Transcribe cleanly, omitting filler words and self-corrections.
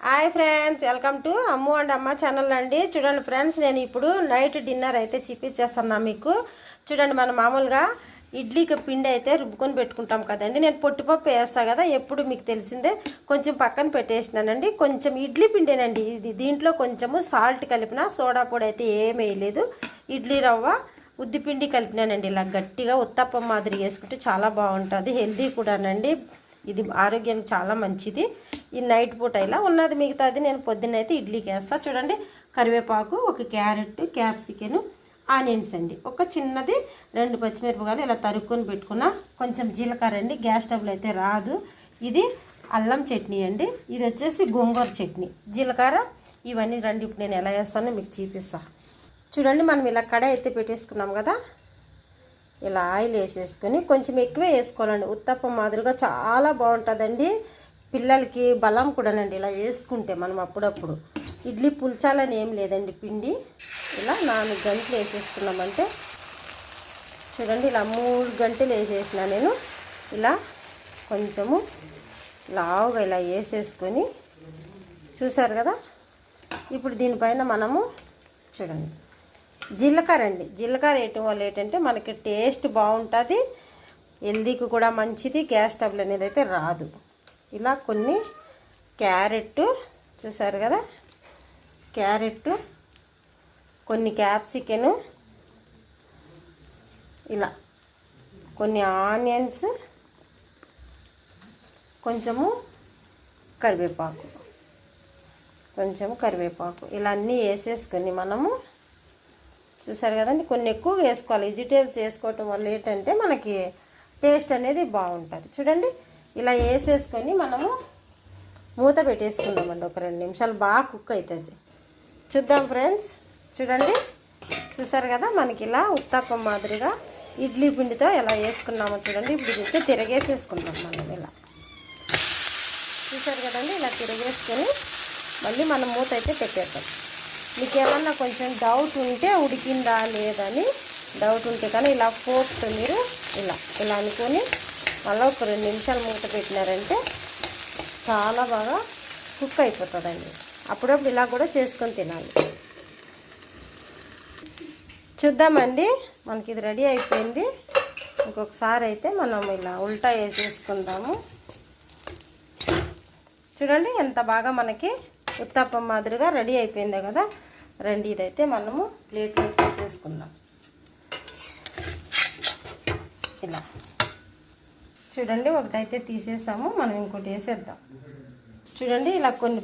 Hi friends, welcome to Ammu and అమ్మ channel అండి. చూడండి ఫ్రెండ్స్, నేను ఇప్పుడు నైట్ డిన్నర్ అయితే చూపించేస్తున్నా మీకు. చూడండి, మనం మామూలుగా ఇడ్లీకి పిండి అయితే రుబ్బుకొని పెట్టుకుంటాం కదండి. నేను పొట్టిపప్పు వేస్తాను కదా, ఎప్పుడు మీకు తెలిసిందే. కొంచెం పక్కన పెట్టేసినానండి. కొంచెం ఇడ్లీ పిండేనండి ఇది. దీంట్లో కొంచెము సాల్ట్ కలిపిన, సోడా పొడి అయితే ఏమీ వేయలేదు. ఇడ్లీ రవ్వ ఉద్దిపిండి కలిపినానండి. ఇలా గట్టిగా ఉత్తప్పం మాదిరి వేసుకుంటే చాలా బాగుంటుంది, హెల్దీ కూడానండి. ఇది ఆరోగ్యానికి చాలా మంచిది. ఈ నైట్ పూట ఇలా ఉన్నది, మిగతాది నేను పొద్దున్నైతే ఇడ్లీకి వేస్తాను. చూడండి, కరివేపాకు, ఒక క్యారెట్, క్యాప్సికన్, ఆనియన్స్ అండి, ఒక చిన్నది 2 పచ్చిమిరపకాయలు ఇలా తరుక్కొని పెట్టుకున్న, కొంచెం జీలకర్ర అండి, గ్యాస్ స్టవ్లో అయితే రాదు. ఇది అల్లం చట్నీ అండి, ఇది వచ్చేసి గోంగూర చట్నీ, జీలకర్ర. ఇవన్నీ రండి ఇప్పుడు నేను ఎలా వేస్తానో మీకు చూపిస్తాను. చూడండి, మనం ఇలా కడాయి అయితే పెట్టేసుకున్నాం కదా, ఇలా ఆయిల్ వేసేసుకొని కొంచెం ఎక్కువే వేసుకోవాలండి. ఉత్తప్పం మాదిరిగా చాలా బాగుంటుందండి. పిల్లలకి బలం కూడానండి ఇలా వేసుకుంటే మనం. అప్పుడప్పుడు ఇడ్లీ పుల్చాలని ఏం లేదండి, పిండి ఇలా 4 గంటలు వేసేసుకున్నామంటే. చూడండి, ఇలా 3 గంటలు వేసేసిన నేను. ఇలా కొంచెము లావుగా ఇలా వేసేసుకొని, చూసారు కదా. ఇప్పుడు దీనిపైన మనము చూడండి జీలకర్ర అండి, జీలకర్ర వేయటం వల్ల ఏంటంటే మనకి టేస్ట్ బాగుంటుంది, హెల్దీకి కూడా మంచిది, గ్యాస్ ట్రబుల్ అనేది అయితే రాదు. ఇలా కొన్ని క్యారెట్, చూసారు కదా, క్యారెట్, కొన్ని క్యాప్సికన్, ఇలా కొన్ని ఆనియన్స్, కొంచెము కరివేపాకు, ఇలా అన్నీ వేసేసుకొని మనము, చూసారు కదండి, కొన్ని ఎక్కువగా వేసుకోవాలి. వెజిటేబుల్స్ వేసుకోవటం వల్ల ఏంటంటే మనకి టేస్ట్ అనేది బాగుంటుంది. చూడండి, ఇలా వేసేసుకొని మనము మూత పెట్టేసుకుందామండి. ఒక 2 నిమిషాలు బాగా కుక్ అవుతుంది. చూద్దాం ఫ్రెండ్స్. చూడండి, చూసారు కదా, మనకి ఇలా ఉత్తప్పం మాదిరిగా ఇడ్లీ పిండితో ఎలా వేసుకున్నామో చూడండి. ఇప్పుడు ఇది తిరగేసేసుకుందాం మనం. ఇలా చూసారు కదండి, ఇలా తిరగేసుకొని మళ్ళీ మనం మూత అయితే పెట్టేద్దాం. మీకు ఏమన్నా కొంచెం డౌట్ ఉంటే ఉడికిందా లేదని డౌట్ ఉంటే కానీ ఇలా ఫోర్క్తో మీరు ఇలా అనుకొని మళ్ళీ ఒక 2 నిమిషాలు మూత పెట్టినారంటే చాలా బాగా కుక్ అయిపోతుందండి. అప్పుడప్పుడు ఇలా కూడా చేసుకొని తినాలి. చూద్దామండి, మనకి ఇది రెడీ అయిపోయింది. ఇంకొకసారి అయితే మనం ఇలా ఉల్టా వేసేసుకుందాము. చూడండి, ఎంత బాగా మనకి ఉత్తప్పం మాదిరిగా రెడీ అయిపోయింది కదా. రండి, ఇదైతే మనము ప్లేట్లో తీసేసుకుందాం. ఇలా చూడండి, ఒకటైతే తీసేసాము, మనం ఇంకోటి వేసేద్దాం. చూడండి, ఇలా కొన్ని